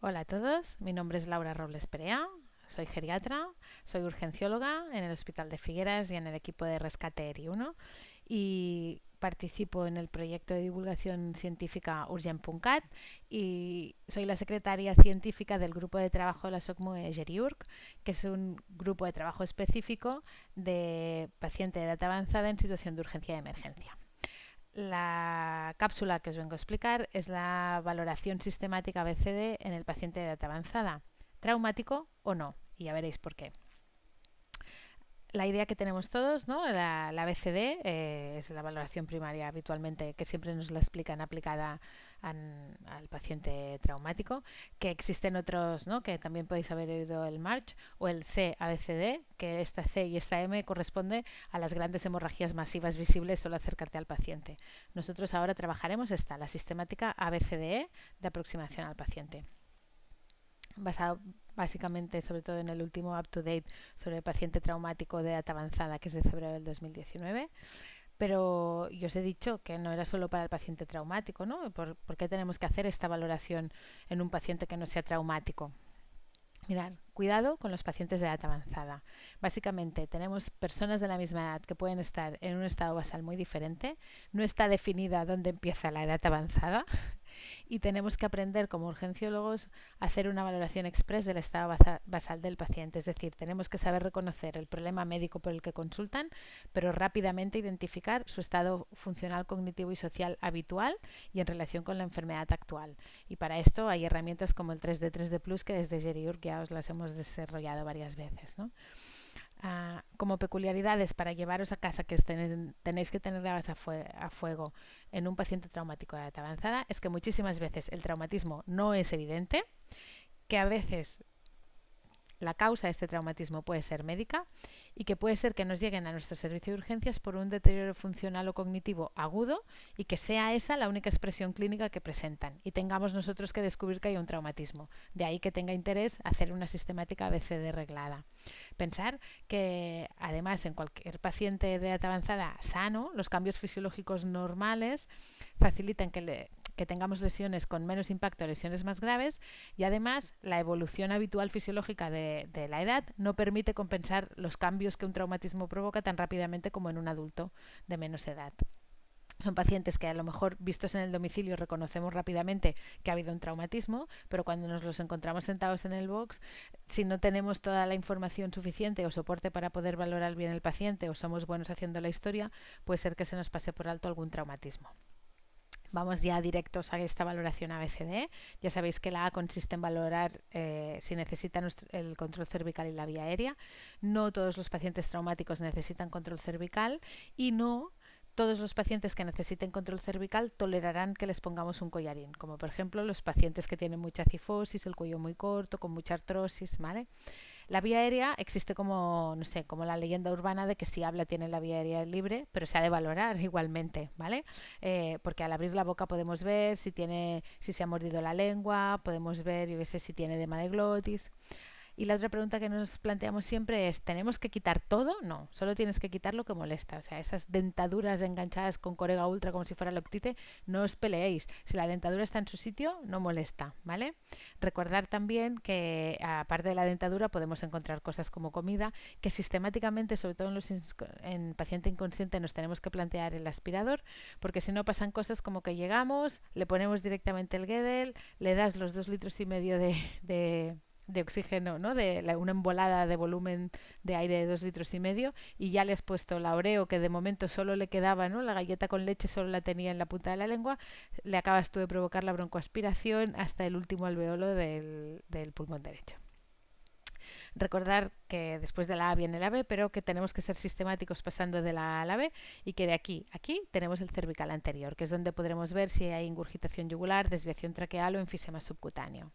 Hola a todos, mi nombre es Laura Robles Perea, soy geriatra, soy urgencióloga en el Hospital de Figueras y en el equipo de rescate ERI1 y participo en el proyecto de divulgación científica Urgent.cat y soy la secretaria científica del grupo de trabajo de la SOCMUE Geriurg, que es un grupo de trabajo específico de paciente de edad avanzada en situación de urgencia y emergencia. La cápsula que os vengo a explicar es la valoración sistemática BCD en el paciente de edad avanzada, traumático o no, y ya veréis por qué. La idea que tenemos todos, ¿no? La BCD es la valoración primaria habitualmente que siempre nos la explican aplicada al paciente traumático, que existen otros, ¿no? Que también podéis haber oído el MARCH o el CABCD, que esta C y esta M corresponde a las grandes hemorragias masivas visibles solo acercarte al paciente. Nosotros ahora trabajaremos la sistemática ABCDE de aproximación al paciente, basado básicamente sobre todo en el último up-to-date sobre el paciente traumático de edad avanzada, que es de febrero del 2019. Pero yo os he dicho que no era solo para el paciente traumático, ¿no? ¿Por qué tenemos que hacer esta valoración en un paciente que no sea traumático? Mirad, cuidado con los pacientes de edad avanzada. Básicamente tenemos personas de la misma edad que pueden estar en un estado basal muy diferente. No está definida dónde empieza la edad avanzada y tenemos que aprender como urgenciólogos a hacer una valoración express del estado basal del paciente. Es decir, tenemos que saber reconocer el problema médico por el que consultan, pero rápidamente identificar su estado funcional, cognitivo y social habitual y en relación con la enfermedad actual. Y para esto hay herramientas como el 3D Plus, que desde Geriurg ya os las hemos desarrollado varias veces, ¿no? Como peculiaridades para llevaros a casa que tenéis que tener a fuego en un paciente traumático de edad avanzada es que muchísimas veces el traumatismo no es evidente, que a veces la causa de este traumatismo puede ser médica y que puede ser que nos lleguen a nuestro servicio de urgencias por un deterioro funcional o cognitivo agudo y que sea esa la única expresión clínica que presentan y tengamos nosotros que descubrir que hay un traumatismo. De ahí que tenga interés hacer una sistemática ABCD reglada. Pensar que además en cualquier paciente de edad avanzada sano, los cambios fisiológicos normales facilitan que tengamos lesiones con menos impacto, lesiones más graves, y además la evolución habitual fisiológica de la edad no permite compensar los cambios que un traumatismo provoca tan rápidamente como en un adulto de menos edad. Son pacientes que a lo mejor vistos en el domicilio reconocemos rápidamente que ha habido un traumatismo, pero cuando nos los encontramos sentados en el box, si no tenemos toda la información suficiente o soporte para poder valorar bien el paciente o somos buenos haciendo la historia, puede ser que se nos pase por alto algún traumatismo. Vamos ya directos a esta valoración ABCD. Ya sabéis que la A consiste en valorar si necesitan el control cervical y la vía aérea. No todos los pacientes traumáticos necesitan control cervical y no todos los pacientes que necesiten control cervical tolerarán que les pongamos un collarín, como por ejemplo los pacientes que tienen mucha cifosis, el cuello muy corto, con mucha artrosis, ¿vale? La vía aérea existe como, no sé, como la leyenda urbana de que si habla tiene la vía aérea libre, pero se ha de valorar igualmente, ¿vale? Porque al abrir la boca podemos ver si se ha mordido la lengua, podemos ver, yo qué sé, si tiene edema de glotis. Y la otra pregunta que nos planteamos siempre es, ¿tenemos que quitar todo? No, solo tienes que quitar lo que molesta. O sea, esas dentaduras enganchadas con Corega Ultra como si fuera Loctite, no os peleéis. Si la dentadura está en su sitio, no molesta, ¿vale? Recordar también que aparte de la dentadura podemos encontrar cosas como comida, que sistemáticamente, sobre todo en paciente inconsciente, nos tenemos que plantear el aspirador, porque si no pasan cosas como que llegamos, le ponemos directamente el Guedel, le das los 2,5 litros de oxígeno, ¿no? Una embolada de volumen de aire de 2,5 litros y ya le has puesto la Oreo que de momento solo le quedaba, ¿no? La galleta con leche solo la tenía en la punta de la lengua, le acabas tú de provocar la broncoaspiración hasta el último alveolo del pulmón derecho. Recordar que después de la A viene la B, pero que tenemos que ser sistemáticos pasando de la A a la B y que de aquí tenemos el cervical anterior, que es donde podremos ver si hay ingurgitación yugular, desviación traqueal o enfisema subcutáneo.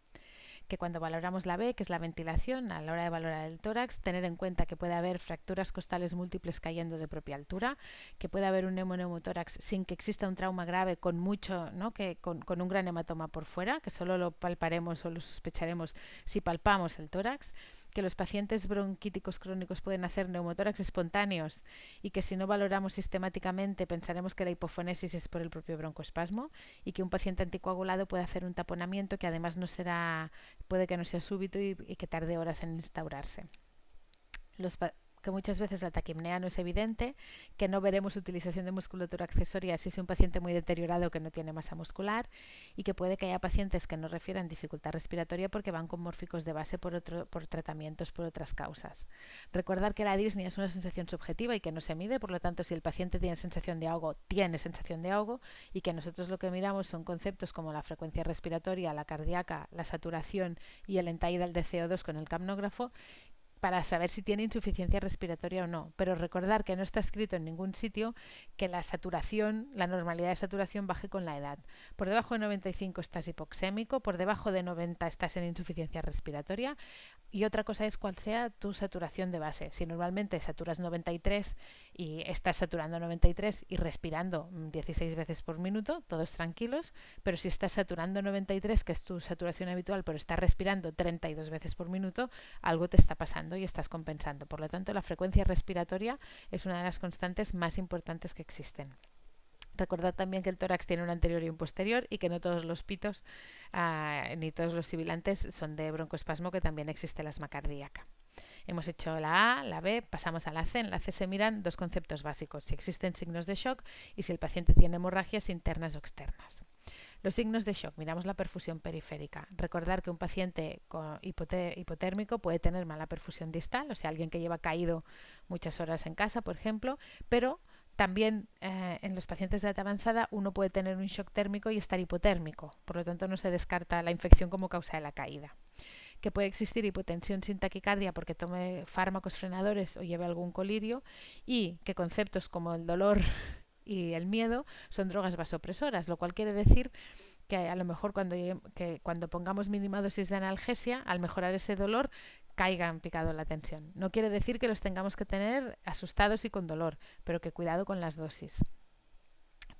Que cuando valoramos la B, que es la ventilación, a la hora de valorar el tórax, tener en cuenta que puede haber fracturas costales múltiples cayendo de propia altura, que puede haber un neumoneumotórax sin que exista un trauma grave con mucho, ¿no? con un gran hematoma por fuera, que solo lo palparemos o lo sospecharemos si palpamos el tórax, que los pacientes bronquíticos crónicos pueden hacer neumotórax espontáneos y que si no valoramos sistemáticamente pensaremos que la hipofonesis es por el propio broncoespasmo, y que un paciente anticoagulado puede hacer un taponamiento que además puede que no sea súbito y que tarde horas en instaurarse. Que muchas veces la taquipnea no es evidente, que no veremos utilización de musculatura accesoria si es un paciente muy deteriorado que no tiene masa muscular, y que puede que haya pacientes que no refieran dificultad respiratoria porque van con mórficos de base por tratamientos por otras causas. Recordar que la disnea es una sensación subjetiva y que no se mide, por lo tanto si el paciente tiene sensación de ahogo, y que nosotros lo que miramos son conceptos como la frecuencia respiratoria, la cardíaca, la saturación y el entidal de CO2 con el capnógrafo, para saber si tiene insuficiencia respiratoria o no. Pero recordar que no está escrito en ningún sitio que la normalidad de saturación baje con la edad. Por debajo de 95 estás hipoxémico, por debajo de 90 estás en insuficiencia respiratoria, y otra cosa es cuál sea tu saturación de base. Si normalmente saturas 93 y estás saturando 93 y respirando 16 veces por minuto, todos tranquilos, pero si estás saturando 93, que es tu saturación habitual, pero estás respirando 32 veces por minuto, algo te está pasando y estás compensando. Por lo tanto, la frecuencia respiratoria es una de las constantes más importantes que existen. Recordad también que el tórax tiene un anterior y un posterior, y que no todos los pitos ni todos los sibilantes son de broncoespasmo, que también existe la asma cardíaca. Hemos hecho la A, la B, pasamos a la C. En la C se miran dos conceptos básicos: si existen signos de shock y si el paciente tiene hemorragias internas o externas. Los signos de shock: miramos la perfusión periférica. Recordar que un paciente hipotérmico puede tener mala perfusión distal, o sea, alguien que lleva caído muchas horas en casa, por ejemplo, pero también en los pacientes de edad avanzada uno puede tener un shock térmico y estar hipotérmico, por lo tanto no se descarta la infección como causa de la caída. Que puede existir hipotensión sin taquicardia porque tome fármacos frenadores o lleve algún colirio, y que conceptos como el dolor y el miedo son drogas vasopresoras, lo cual quiere decir que a lo mejor cuando pongamos mínima dosis de analgesia, al mejorar ese dolor, caiga en picado la tensión. No quiere decir que los tengamos que tener asustados y con dolor, pero que cuidado con las dosis.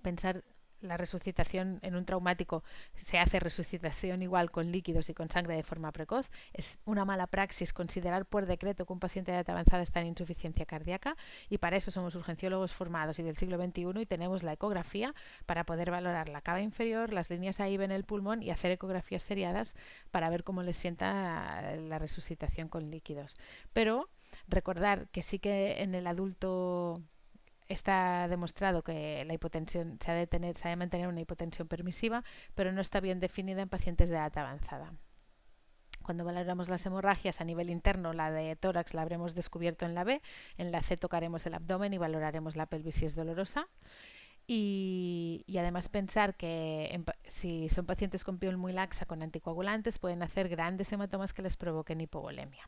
Pensar la resucitación en un traumático, se hace resucitación igual con líquidos y con sangre de forma precoz. Es una mala praxis considerar por decreto que un paciente de edad avanzada está en insuficiencia cardíaca, y para eso somos urgenciólogos formados y del siglo XXI, y tenemos la ecografía para poder valorar la cava inferior, las líneas AIB en el pulmón, y hacer ecografías seriadas para ver cómo les sienta la resucitación con líquidos. Pero recordar que sí que en el adulto está demostrado que la hipotensión se ha de mantener una hipotensión permisiva, pero no está bien definida en pacientes de edad avanzada. Cuando valoramos las hemorragias a nivel interno, la de tórax la habremos descubierto en la B, en la C tocaremos el abdomen y valoraremos la pelvis si es dolorosa. Y además pensar que si son pacientes con piel muy laxa con anticoagulantes, pueden hacer grandes hematomas que les provoquen hipovolemia,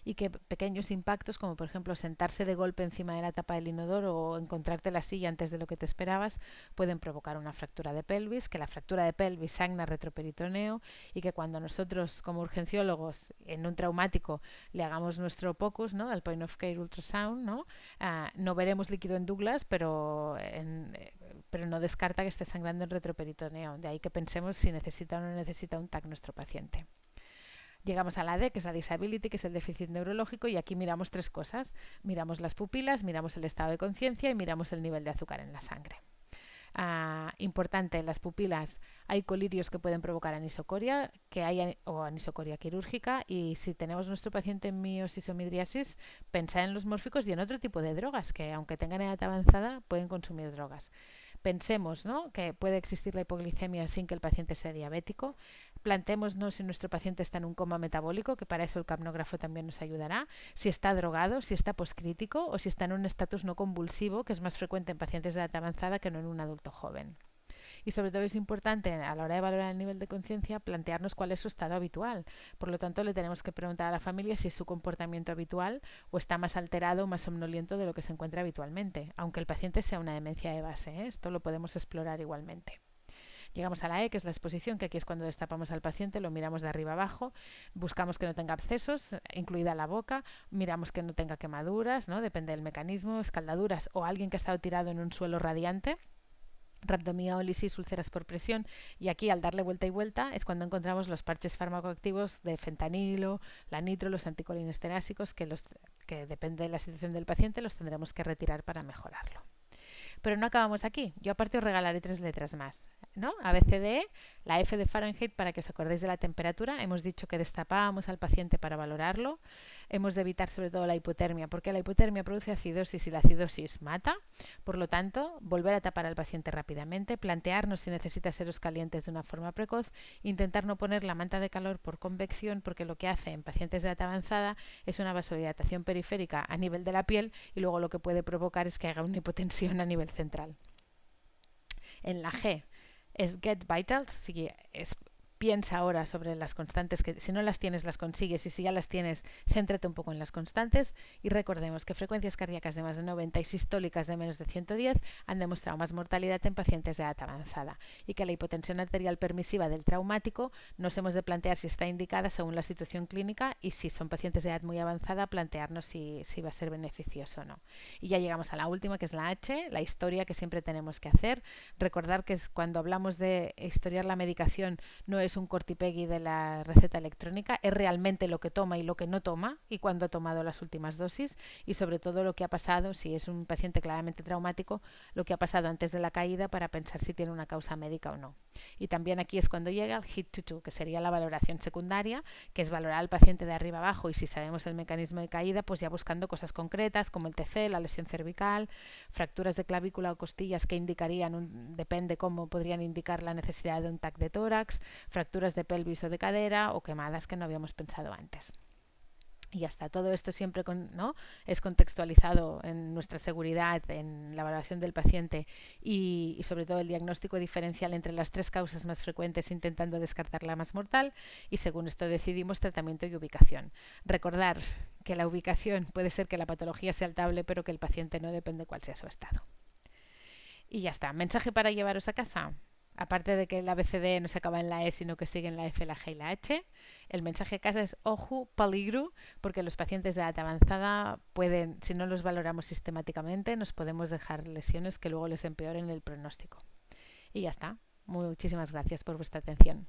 y que pequeños impactos, como por ejemplo sentarse de golpe encima de la tapa del inodoro o encontrarte la silla antes de lo que te esperabas, pueden provocar una fractura de pelvis, que la fractura de pelvis sagna retroperitoneo, y que cuando nosotros como urgenciólogos en un traumático le hagamos nuestro POCUS, ¿no?, el Point of Care Ultrasound, ¿no?, no veremos líquido en Douglas, pero no descarta que esté sangrando en retroperitoneo. De ahí que pensemos si necesita o no necesita un TAC nuestro paciente. Llegamos a la D, que es la disability, que es el déficit neurológico, y aquí miramos tres cosas. Miramos las pupilas, miramos el estado de conciencia y miramos el nivel de azúcar en la sangre. Importante, en las pupilas hay colirios que pueden provocar anisocoria, o anisocoria quirúrgica, y si tenemos nuestro paciente en miosis o midriasis, pensar en los mórficos y en otro tipo de drogas, que aunque tengan edad avanzada pueden consumir drogas. Pensemos, ¿no?, que puede existir la hipoglicemia sin que el paciente sea diabético. Planteémonos si nuestro paciente está en un coma metabólico, que para eso el capnógrafo también nos ayudará, si está drogado, si está poscrítico o si está en un estatus no convulsivo, que es más frecuente en pacientes de edad avanzada que no en un adulto joven. Y sobre todo es importante a la hora de valorar el nivel de conciencia plantearnos cuál es su estado habitual. Por lo tanto, le tenemos que preguntar a la familia si es su comportamiento habitual o está más alterado o más somnoliento de lo que se encuentra habitualmente, aunque el paciente sea una demencia de base, ¿eh? Esto lo podemos explorar igualmente. Llegamos a la E, que es la exposición, que aquí es cuando destapamos al paciente, lo miramos de arriba abajo, buscamos que no tenga abscesos, incluida la boca, miramos que no tenga quemaduras, ¿no?, depende del mecanismo, escaldaduras o alguien que ha estado tirado en un suelo radiante. rhabdomiólisis, úlceras por presión, y aquí al darle vuelta y vuelta es cuando encontramos los parches farmacoactivos de fentanilo, la nitro, los anticolinesteráticos que depende de la situación del paciente los tendremos que retirar para mejorarlo. Pero no acabamos aquí. Yo aparte os regalaré 3 letras más, ¿no? ABCDE, la F de Fahrenheit para que os acordéis de la temperatura. Hemos dicho que destapábamos al paciente para valorarlo. Hemos de evitar sobre todo la hipotermia, porque la hipotermia produce acidosis y la acidosis mata. Por lo tanto, volver a tapar al paciente rápidamente, plantearnos si necesita seros calientes de una forma precoz, intentar no poner la manta de calor por convección, porque lo que hace en pacientes de edad avanzada es una vasodilatación periférica a nivel de la piel y luego lo que puede provocar es que haga una hipotensión a nivel central. En la G es Get Vitals, piensa ahora sobre las constantes, que si no las tienes las consigues, y si ya las tienes, céntrate un poco en las constantes, y recordemos que frecuencias cardíacas de más de 90 y sistólicas de menos de 110 han demostrado más mortalidad en pacientes de edad avanzada, y que la hipotensión arterial permisiva del traumático nos hemos de plantear si está indicada según la situación clínica, y si son pacientes de edad muy avanzada, plantearnos si va a ser beneficioso o no. Y ya llegamos a la última, que es la H, la historia que siempre tenemos que hacer. Recordar que cuando hablamos de historiar la medicación no es un cortipegui de la receta electrónica, es realmente lo que toma y lo que no toma y cuándo ha tomado las últimas dosis, y sobre todo lo que ha pasado, si es un paciente claramente traumático, lo que ha pasado antes de la caída para pensar si tiene una causa médica o no. Y también aquí es cuando llega el hit to two, que sería la valoración secundaria, que es valorar al paciente de arriba abajo, y si sabemos el mecanismo de caída, pues ya buscando cosas concretas como el TC, la lesión cervical, fracturas de clavícula o costillas que indicarían, depende cómo podrían indicar la necesidad de un TAC de tórax, fracturas de pelvis o de cadera o quemadas que no habíamos pensado antes. Y ya está, todo esto siempre ¿no? es contextualizado en nuestra seguridad, en la valoración del paciente y sobre todo el diagnóstico diferencial entre las 3 causas más frecuentes, intentando descartar la más mortal, y según esto decidimos tratamiento y ubicación. Recordar que la ubicación puede ser que la patología sea altable, pero que el paciente no, depende cuál sea su estado. Y ya está, mensaje para llevaros a casa. Aparte de que el ABCD no se acaba en la E, sino que sigue en la F, la G y la H, el mensaje a casa es ojo, peligro, porque los pacientes de edad avanzada pueden, si no los valoramos sistemáticamente, nos podemos dejar lesiones que luego les empeoren el pronóstico. Y ya está. Muchísimas gracias por vuestra atención.